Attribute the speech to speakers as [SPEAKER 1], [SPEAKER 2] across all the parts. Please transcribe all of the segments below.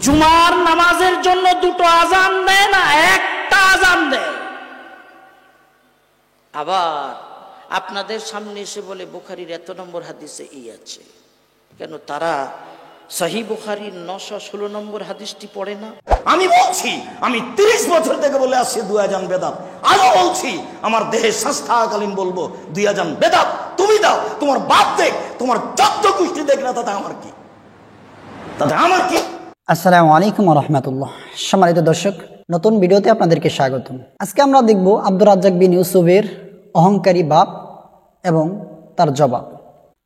[SPEAKER 1] জুমার নামাজের জন্য দুটো আজান দেয় না, একটা আজান দেয়। আবার আপনাদের সামনে এসে বলে বুখারীর এত নম্বর হাদিসে এই আছে। কেন তারা সহিহ বুখারীর 916 নম্বর হাদিসটি পড়ে না?
[SPEAKER 2] আমি বলছি, আমি 30 বছর থেকে বলে আসছি 2 আজান বেদাত। আজও বলছি, আমার দেহে শ্বাস থাকাকালীন বলবো 2 আজান বেদাত। তুমি দাও, তোমার বাপ দেখ, তোমার যত গোষ্ঠী দেখ না, তাতে আমার কি?
[SPEAKER 3] আসসালামু আলাইকুম ওয়া রাহমাতুল্লাহ। সম্মানিত দর্শক, নতুন ভিডিওতে আপনাদেরকে স্বাগতম। আজকে আমরা দেখব আব্দুর রাজ্জাক বিন ইউসুফের অহংকারী বাপ এবং তার জবাব।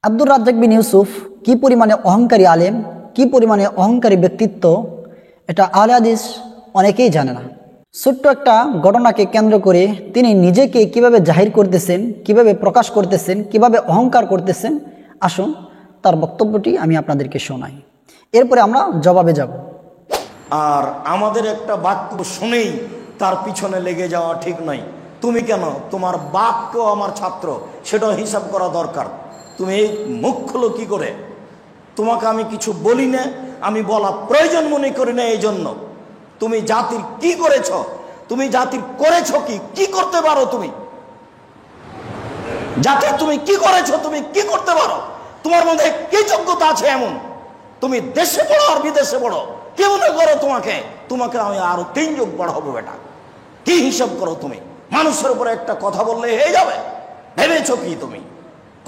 [SPEAKER 3] আব্দুর রাজ্জাক বিন ইউসুফ কি পরিমাণে অহংকারী আলেম, কি পরিমাণে অহংকারী ব্যক্তিত্ব, এটা আহলে হাদিস অনেকেই জানে না। ছোট্ট একটা ঘটনাকে কেন্দ্র করে তিনি নিজেকে কিভাবে জাহির করতেছেন, কিভাবে প্রকাশ করতেছেন, কিভাবে অহংকার করতেছেন, আসুন তার বক্তব্যটি আমি আপনাদেরকে শোনাই, এরপরে আমরা জবাবে যাব।
[SPEAKER 2] আর আমাদের একটা বাক্য শুনেই তার পিছনে লেগে যাওয়া ঠিক নয়। তুমি কেন, তোমার বাপকেও আমার ছাত্র, সেটাও হিসাব করা দরকার। তুমি এই মুখ খুলো কি করে? তোমাকে আমি কিছু বলি না, আমি বলা প্রয়োজন মনে করি না। এই জন্য তুমি জাতির কি করেছ, তুমি জাতির করেছ কি করতে পারো? তুমি জাতির তুমি কি করেছ, তুমি কি করতে পারো? তোমার মধ্যে কি যোগ্যতা আছে এমন? তুমি দেশে পড়ো আর বিদেশে পড়ো, কে মনে করো তোমাকে আমি আরো 3 যোগ পড়াবো? বেটা, কি হিসাব করো তুমি? মানুষের উপরে একটা কথা বললে হয়ে যাবে? ভেবেছো কি তুমি?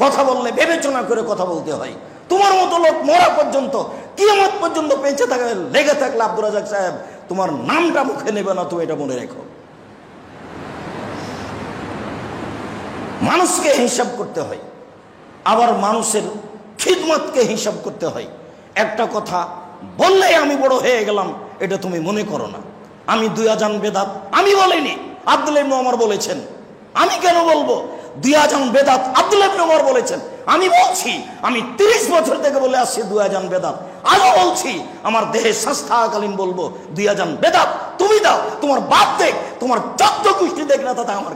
[SPEAKER 2] কথা বললে বিবেচনা করে কথা বলতে হয়। তোমার মতো লোক মরা পর্যন্ত, কিয়ামত পর্যন্ত বেঁচে থাকে লেগে থাকলে আব্দুর রাজ্জাক সাহেব তোমার নামটা মুখে নেবে না, তুমি এটা মনে রেখো। মানুষকে হিসাব করতে হয়, আবার মানুষের খিদমতকে হিসাব করতে হয়। একটা কথা বললেই আমি বড় হয়ে গেলাম, এটা তুমি মনে করো না। আমি 2 আজান বেদাত আমি বলিনি, আব্দুল্লাহ ইবনে ওমর বলেছেন। আমি কেন বলবো? 2 আজান বেদাত আব্দুল্লাহ ইবনে ওমর বলেছেন। আমি বলছি, আমি 30 বছর থেকে বলে আসছি 2 আজান বেদাত। আজও বলছি, আমার দেহে শ্বাস থাকাকালীন বলবো 2 আজান বেদাত। তুমি দাও, তোমার বাপ দেখ, তোমার যত গোষ্ঠী দেখ না, তাতে আমার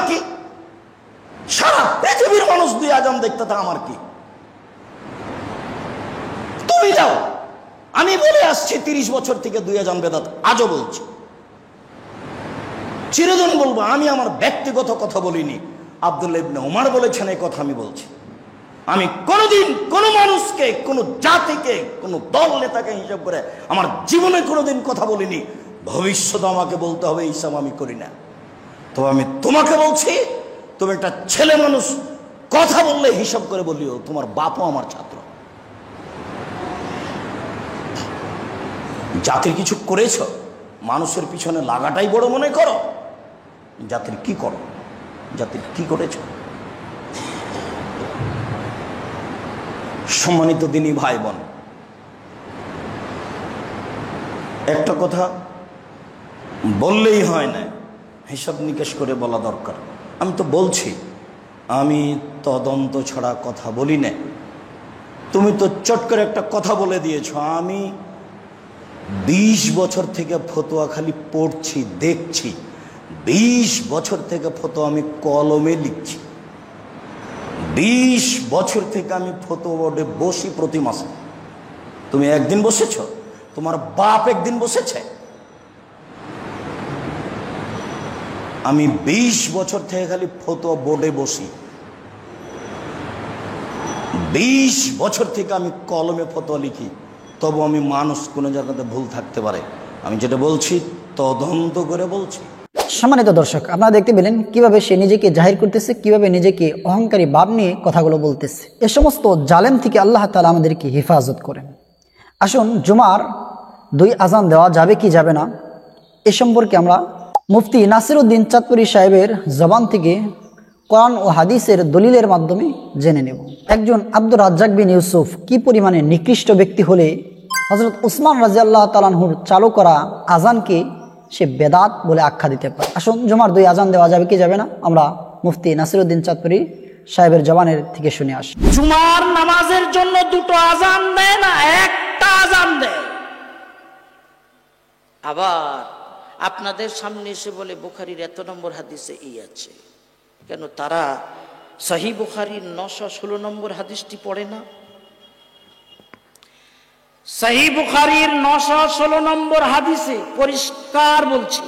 [SPEAKER 2] কি? সারা পৃথিবীর মানুষ 2 আজান দেখতে, তা আমার কি? তুমি দাও। আমি বলে আসছি 30 বছর থেকে 2 আজান বেদাত, আজও বলছি, চিরদিন বলবো। আমি আমার ব্যক্তিগত কথা বলিনি, আব্দুল্লাহ ইবনে ওমর বলেছেন এই কথা আমি বলছি। আমি কোনোদিন কোনো মানুষকে, কোনো জাতিকে, কোনো দল নেতাকে হিসাব করে আমার জীবনে কোনোদিন কথা বলিনি। ভবিষ্যতে আমাকে বলতে হবে এই হিসাব আমি করি না। তো আমি তোমাকে বলছি, তুমি একটা ছেলে মানুষ, কথা বললে হিসাব করে বলিও, তোমার বাপও আমার ছাত্র। জাতির কিছু করেছ, মানুষের পিছনে লাগাটাই বড় মনে করো। জাতির কি করো, জাতির কি করেছ? সম্মানিত দিনী ভাই বোন, একটা কথা বললেই হয় না, হিসাব নিকেশ করে বলা দরকার। আমি তো বলছি, আমি তদন্ত ছাড়া কথা বলি না। তুমি তো চট করে একটা কথা বলে দিয়েছ। আমি 20 বছর থেকে ফতোয়া খালি পড়ছি, দেখছি। 20 বছর থেকে ফতোয়া আমি কলমে লিখছি। 20 বছর থেকে আমি ফতোয়া বোর্ডে বসি প্রতি মাসে। তুমি একদিন বসেছ? তোমার বাপ একদিন বসেছে? আমি 20 বছর থেকে খালি ফতোয়া বোর্ডে বসি। 20 বছর থেকে আমি কলমে ফতোয়া লিখি। তবু আমি মানুষ কোনো জায়গাতে ভুল থাকতে পারে। আমি যেটা বলছি তদন্ত করে বলছি।
[SPEAKER 3] সম্মানিত দর্শক, আপনারা দেখতে পেলেন কিভাবে সে নিজেকে জাহির করতেছে, কিভাবে নিজেকে অহংকারী ভাব নিয়ে কথাগুলো বলতেছে। এ সমস্ত জালেম থেকে আল্লাহ তাআলা আমাদেরকে হেফাজত করেন। আসুন, জুমার 2 আজান দেওয়া যাবে কি যাবে না, এ সম্পর্কে আমরা মুফতি নাসিরউদ্দিন চাঁদপুরী সাহেবের জবান থেকে কোরআন ও হাদিসের দলিলের মাধ্যমে জেনে নেব। একজন আব্দুর রাজ্জাক বিন ইউসুফ কি পরিমাণে নিকৃষ্ট ব্যক্তি হলে হযরত উসমান রাদিয়াল্লাহু তাআলা আনহুর চালু করা আজানকে সে বেদাত বলে আখ্যা দিতে পারে। আসুন, জুমার 2 আজান দেওয়া যাবে কি যাবে না, আমরা মুফতি নাসিরউদ্দিন চাঁদপুরী সাহেবের জবানের থেকে শুনে আসি।
[SPEAKER 1] জুমার নামাজের জন্য দুটো আজান দেয় না, একটা আজান দেয়। আবার আপনাদের সামনে এসে বলে বুখারীর এত নম্বর হাদিসে এই আছে। কেন তারা সহিহ বুখারীর 916 নম্বর হাদিসটি পড়ে না? সহিহ বুখারীর 916 নম্বর হাদিসে পরিষ্কার বলছি,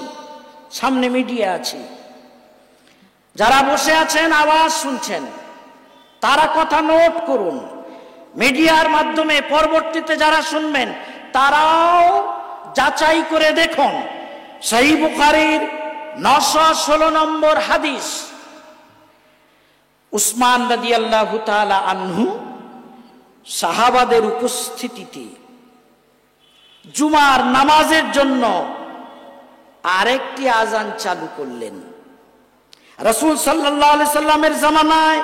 [SPEAKER 1] সামনে মিডিয়া আছে, যারা বসে আছেন আওয়াজ শুনছেন তারা কথা নোট করুন, মিডিয়ার মাধ্যমে পরবর্তীতে যারা শুনবেন তারাও যাচাই করে দেখুন। সহিহ বুখারীর 916 নম্বর হাদিস, উসমান রাদিয়াল্লাহু তাআলা আনহু সাহাবাদের উপস্থিতিতে জুমার নামাজের জন্য আরেকটি আজান চালু করলেন। রাসূল সাল্লাল্লাহু আলাইহি সাল্লামের জামানায়,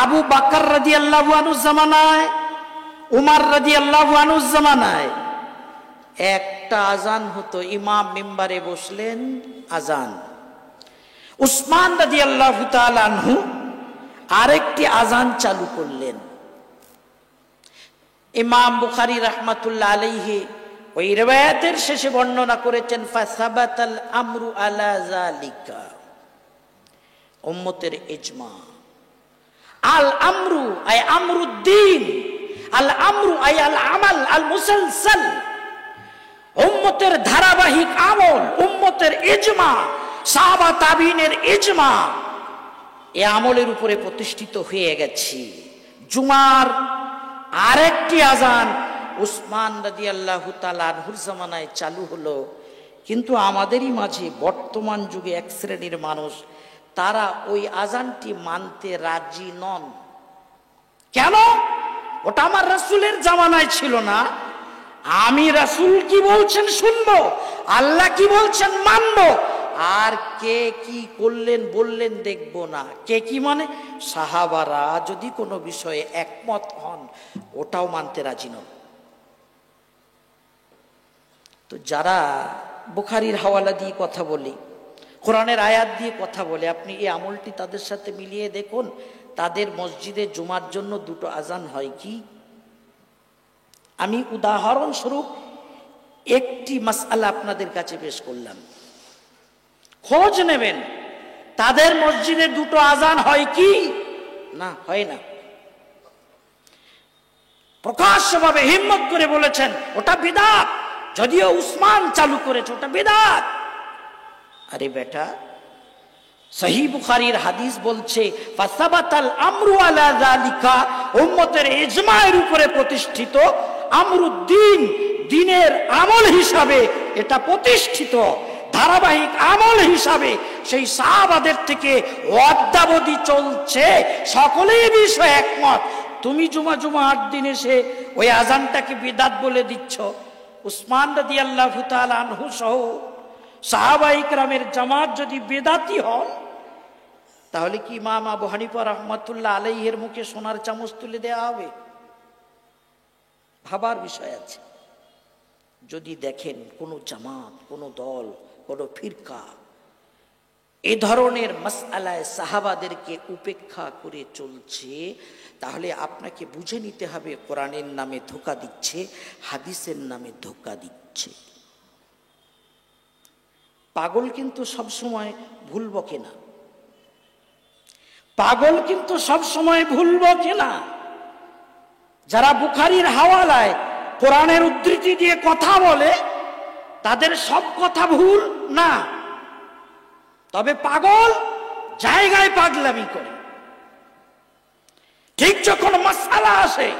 [SPEAKER 1] আবু বকর রাদিয়াল্লাহু আনহুর জামানায়, উমর রাদিয়াল্লাহু আনহুর জামানায় একটা আজান হতো, ইমাম মিম্বারে বসলেন আজান। উসমান রাদিয়াল্লাহু তাআলা আনহু আরেকটি আজান চালু করলেন। ইমাম বুখারী রাহমাতুল্লাহ আলাইহি ওই রিওয়ায়াতের শেষে বর্ণনা করেছেন, ফাসাবাতাল আমরু আলা যালিকা, উম্মতের ইজমা। আল আমরু আই আমরুদ্দিন, আল আমরু আই আল আমাল আল মুসালসাল, উম্মতের ধারাবাহিক আমল, উম্মতের ইজমা, সাহাবা তাবিনের ইজমা, এই আমলের উপরে প্রতিষ্ঠিত হয়ে গেছে। জুমার আরেকটি আজান উসমান রাদিয়াল্লাহু তাআলা আনহুর জামানায় চালু হলো, কিন্তু আমাদেরই মাঝে বর্তমান যুগে এক শ্রেণীর মানুষ তারা ওই আজানটি মানতে রাজি নন। কেন? ওটা আমার রাসূলের জামানায় ছিল না, আমি রাসূল কি বলছেন শুনবো, আল্লাহ কি বলছেন মানবো, আর কে কি করলেন বললেন দেখবো না। কে কি মানে? সাহাবারা যদি কোনো বিষয়ে একমত হন ওটাও মানতে রাজি নন। তো যারা বুখারীর হাওয়ালা দিয়ে কথা বলে, কোরআনের আয়াত দিয়ে কথা বলে, আপনি এই আমলটি তাদের সাথে মিলিয়ে দেখুন, তাদের মসজিদে জুমার জন্য দুটো আজান হয় কি? আমি উদাহরণস্বরূপ একটি মাসআলা আপনাদের কাছে পেশ করলাম, খোঁজ নেবেন তাদের মসজিদে দুটো আজান হয় কি? না, হয় না। প্রকাশ্যভাবে হিম্মত করে বলেছেন ওটা বিদআত, যদিও উসমান চালু করেছে, ওটা বিদআত। আরে বেটা, সহিহ বুখারীর হাদিস বলছে ফাসাবাতাল আমরু আলা যালিকা, উম্মতের ইজমায়ের উপরে প্রতিষ্ঠিত, আমরুদ্দিন, দ্বীনের আমল হিসাবে এটা প্রতিষ্ঠিত, ধারাবাহিক আমল হিসাবে সেই সাহাবাদের থেকে অদ্যাবধি চলছে, সকলেই বিষয়ে একমত। তুমি জুমা 8 দিন এসে ওই আজানটাকে বিদআত বলে দিচ্ছ। উসমান রাদিয়াল্লাহু তাআলা আনহু সহ সাহাবায়ে কেরামের জামাত যদি বিদআতি হন, তাহলে কি ইমাম আবু হানিফা রাহমাতুল্লাহ আলাইহির মুখে সোনার চামচ তুলে দেওয়া হবে? ভাবার বিষয় আছে। যদি দেখেন কোন জামাত, কোন দল, কোন ফিরকা এই ধরনের মাসআলায় সাহাবাদেরকে উপেক্ষা করে চলছে, তাহলে আপনাকে বুঝে নিতে হবে কোরআনের নামে ধোঁকা দিচ্ছে, হাদিসের নামে ধোঁকা দিচ্ছে। পাগল কিন্তু সব সময় ভুল বকে না, পাগল কিন্তু সব সময় ভুল বকে না। যারা বুখারীর হাওয়ালায় কোরআনের উদ্ধৃতি দিয়ে কথা বলে তাদের সব কথা ভুল না, তবে পাগল জায়গায় পাগলামি করে। ঠিক যখন মাসআলা আসে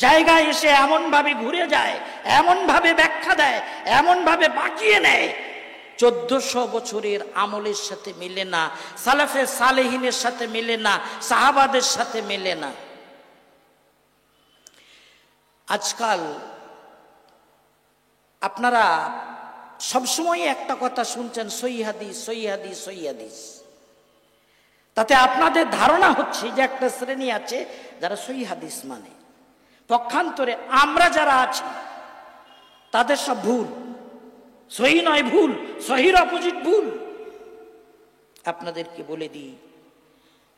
[SPEAKER 1] জায়গায় এসে এমন ভাবে ঘুরে যায়, এমন ভাবে ব্যাখ্যা দেয়, এমন ভাবে বাঁকিয়ে নেয়, 1400 বছরের আমলের সাথে মিলে না, সালাফে সালেহিনের সাথে মিলে না, সাহাবাদের সাথে মেলে না। আজকাল আপনারা সবসময় একটা কথা শুনছেন, সহিহ হাদিস, সহিহ হাদিস, সহিহ হাদিস। তাতে আপনাদের ধারণা হচ্ছে যে একটা শ্রেণী আছে যারা সহিহ হাদিস মানে, পক্ষান্তরে আমরা যারা আছি তাদের সব ভুল। সহিহ নয় ভুল, সহিহর অপোজিট ভুল। আপনাদেরকে বলে দিই,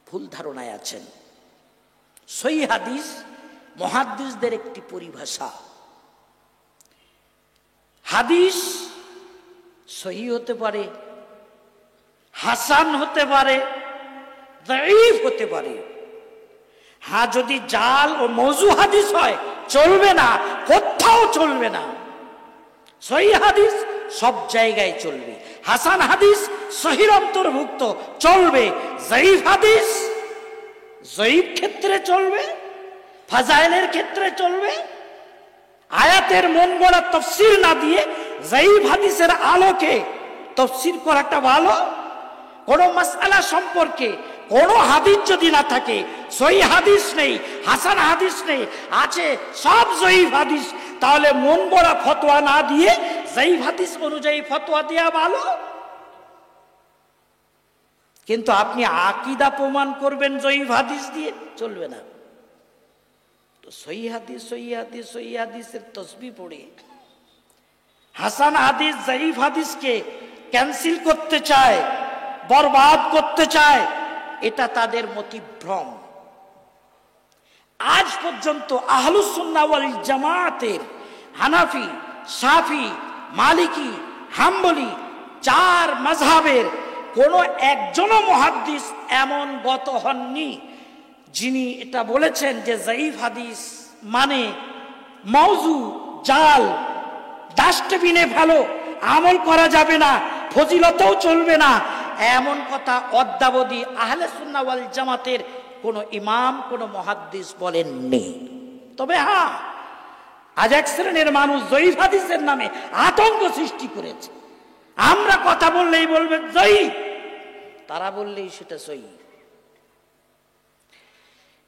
[SPEAKER 1] ভুল ধারণায় আছেন। সহিহ হাদিস মুহাদ্দিসদের একটি পরিভাষা। হাদিস সহিহ হতে পারে, হাসান হতে পারে, দাঈফ হতে পারে। হ্যাঁ, যদি জাল ও মওযু হাদিস হয় চলবে না। কোথা কোথাও চলবে না। সহিহ হাদিস সব জায়গায় চলবে, হাসান হাদিস সহির অন্তর্ভুক্ত চলবে, জয়ীফ হাদিস জয়ীফ ক্ষেত্রে চলবে, ফাজাইলের ক্ষেত্রে চলবে। আয়াতের মন গড়া তফসির না দিয়ে জয়ীফ হাদিসের আলোকে তফসির করাটা ভালো। কোন মাসআলা সম্পর্কে কোন হাদিস যদি না থাকে, সহিহ হাদিস নেই, হাসান হাদিস নেই, আছে সব জয়ীফ হাদিস, তাহলে মন গড়া ফতোয়া না দিয়ে জয়ীফ হাদিস অনুযায়ী ফতোয়া দেয়া ভালো। কিন্তু আপনি আকীদা প্রমাণ করবেন জয়ীফ হাদিস দিয়ে, চলবে না। তো সহিহ হাদিস সহিহ হাদিস সহিহ হাদিসের তসবিহ পড়ে হাসান হাদিস জয়ীফ হাদিসকে ক্যান্সেল করতে চায়, বরবাদ করতে চায়, এটা তাদের মতিভ্রম। আজ পর্যন্ত আহলুস সুন্নাহ ওয়াল জামাতের হানাফি, শাফি, মালিকি, হাম্বলি চার মাযহাবের কোন একজনও মুহাদ্দিস এমন গত হননি যিনি এটা বলেছেন যে জয়ীফ হাদিস মানে মওযু, জাল, ডাস্টবিনে ফেলো, আমল করা যাবে না, ফজিলতও চলবে না, এমন কথা অদ্যাবধি আহলে সুন্নাহ ওয়াল জামাতের কোন ইমাম, কোন মুহাদ্দিস বলেননি। তবে হ্যাঁ, আজ এক শ্রেণীর মানুষ জয়ীফ হাদিসের নামে আতঙ্ক সৃষ্টি করেছে। আমরা কথা বললেই বলবে জয়ীফ, তারা বললেই সেটা সহিহ।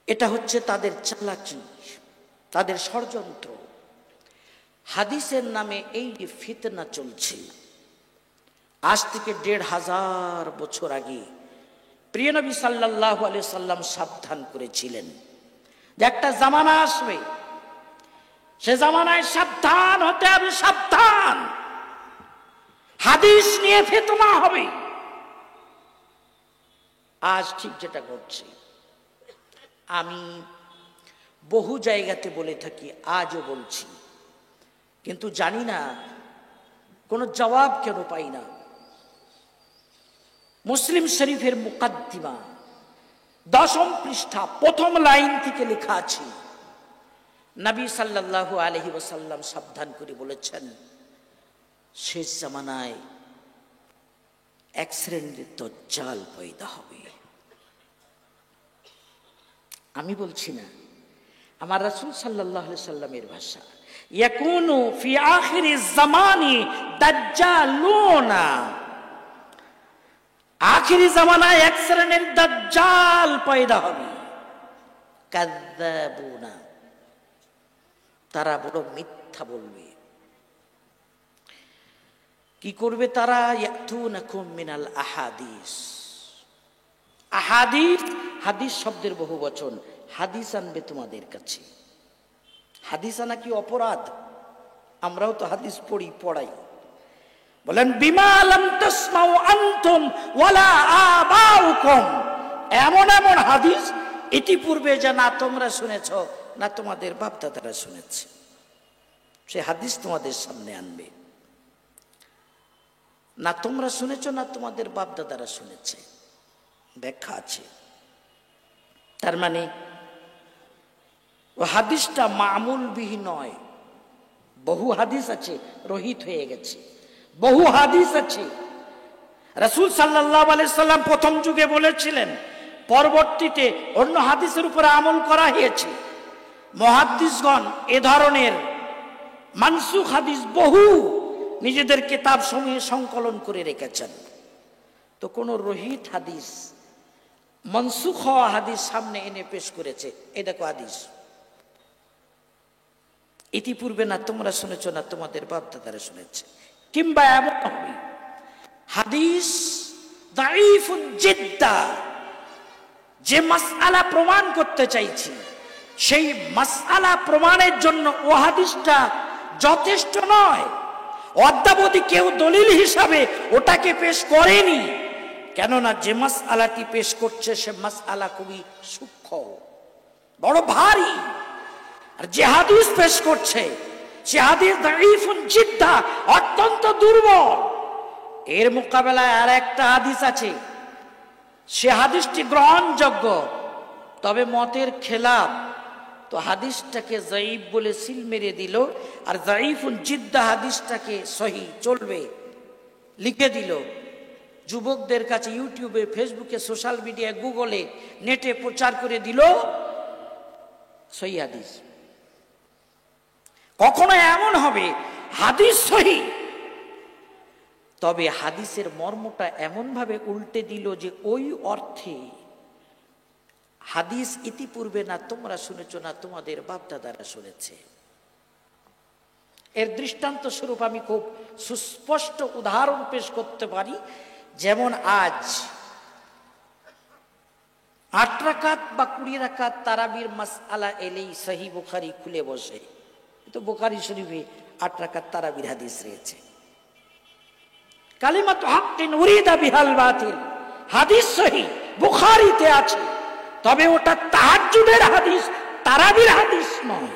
[SPEAKER 1] এটা হচ্ছে তাদের চালাকি, তাদের ষড়যন্ত্র। হাদিসের নামে এই যে ফিতনা চলছে, আজ থেকে ১৫০০ বছর আগে প্রিয় নবী সাল্লাল্লাহু আলাইহি সাল্লাম সাবধান করেছিলেন যে একটা জামানা আসবে, সে জামানায় সাবধান হতে হবে, সাবধান, হাদিস নিয়ে ফিতনা হবে। আজ ঠিক যেটা ঘটছে, আমি বহু জায়গাতে বলে থাকি, আজও বলছি, কিন্তু জানি না কোনো জবাব কেন পাই না। মুসলিম শরীফের মুকাদ্দিমা 10ম পৃষ্ঠা 1ম লাইন থেকে লেখা আছে, নবী সাল্লাল্লাহু আলাইহি ওয়াসাল্লাম সাবধান করে বলেছেন, শেষ জামানায় এক শ্রেণীর দাজ্জাল পয়দা হবে। আমি বলছি না, আমার রাসূল সাল্লাল্লাহু আলাইহি সাল্লামের ভাষা, ইয়াকুনু ফি আখিরিজ জামানি দাজ্জালুনা, আখিরি জামানায় এক শ্রেণীর দাজ্জাল পয়দা হবে। কাযাবুনা, তারা বড় মিথ্যা বলবে। কি করবে তারা? ইয়াতুনাকুম মিনাল আহাদিস, আহাদিস হাদিস শব্দের বহু বচন, হাদিস আনবে তোমাদের কাছে। হাদিস আনা কি অপরাধ? আমরাও তো হাদিস পড়ি, পড়াই। বলেন বিমা লাম তাসমাউ আনতুম ওয়ালা আবাউকুম, এমন এমন হাদিস ইতিপূর্বে যা না তোমরা শুনেছ না তোমাদের বাপ দাদারা শুনেছে, সে হাদিস তোমাদের সামনে আনবে। না তোমরা শুনেছ না তোমাদের বাপ দাদারা শুনেছে, ব্যাখ্যা আছে। তার মানে ও হাদিসটা মামুল বিহি নয়। বহু হাদিস আছে রহিত হয়ে গেছে, বহু হাদিস আছে রাসূল সাল্লাল্লাহু আলাইহি সাল্লাম প্রথম যুগে বলেছিলেন, পরবর্তীতে অন্য হাদিসের উপরে আমল করা হয়েছে। মুহাদ্দিসগণ এ ধরনের মানসুখ হাদিস বহু নিজেদের কিতাব সমূহে সংকলন করে রেখেছেন। তো কোন রহিত হাদিস, মনসুখ হওয়া হাদিস সামনে এনে পেশ করেছে, এই দেখো হাদিস ইতিপূর্বে না তোমরা শুনেছ না তোমাদের বাপ দাদারা শুনেছে। কিংবা এমন হবে হাদিস দাঈফুন জিদ্দা, যে মাসআলা প্রমাণ করতে চাইছি সেই মাসআলা প্রমাণের জন্য ও হাদিসটা যথেষ্ট নয়, অদ্যাবধি কেউ দলিল হিসাবে ওটাকে পেশ করেনি। কেননা যে মাসআলাটি পেশ করছে সে মাসআলা খুবই সূক্ষ্ম, বড় ভারী। আর যে হাদিস পেশ করছে সে হাদিস দাঈফুন জিদ্দা, অত্যন্ত দুর্বল। এর মোকাবেলায় আর একটা হাদিস আছে, সে হাদিসটি গ্রহণযোগ্য, তবে মতের খেলাফ, তো হাদিসটাকে জয়ীফ বলে সিল মেরে দিল, আর জয়ীফুল জিদ্দা হাদিসটাকে সহি চলবে লিখে দিল। যুবকদের কাছে ইউটিউবে, ফেসবুকে, সোশ্যাল মিডিয়ায়, গুগলে, নেটে প্রচার করে দিল সহি হাদিস। কখনো এমন হবে হাদিস সহি, তবে হাদিসের মর্মটা এমন ভাবে উল্টে দিল যে ওই অর্থে হাদিস ইতিপূর্বে না তোমরা শুনেছ, না তোমাদের বাপদাদারা শুনেছে। এর দৃষ্টান্ত স্বরূপ আমি খুব সুস্পষ্ট উদাহরণ পেশ করতে পারি। যেমন আজ 8 রাকাত বা 20 রাকাত তারাবির মাসআলা এলেই সহিহ বুখারী খুলে বসে, তো বুখারী শরীফে 8 রাকাত তারাবির হাদিস রয়েছে। কালিমাতু হাক্কিন উরিদা বিহাল বাতিল, হাদিস সহিহ বুখারীতে আছে, তবে ওটা তাহাজ্জুদের হাদিস, তারাবির হাদিস নয়।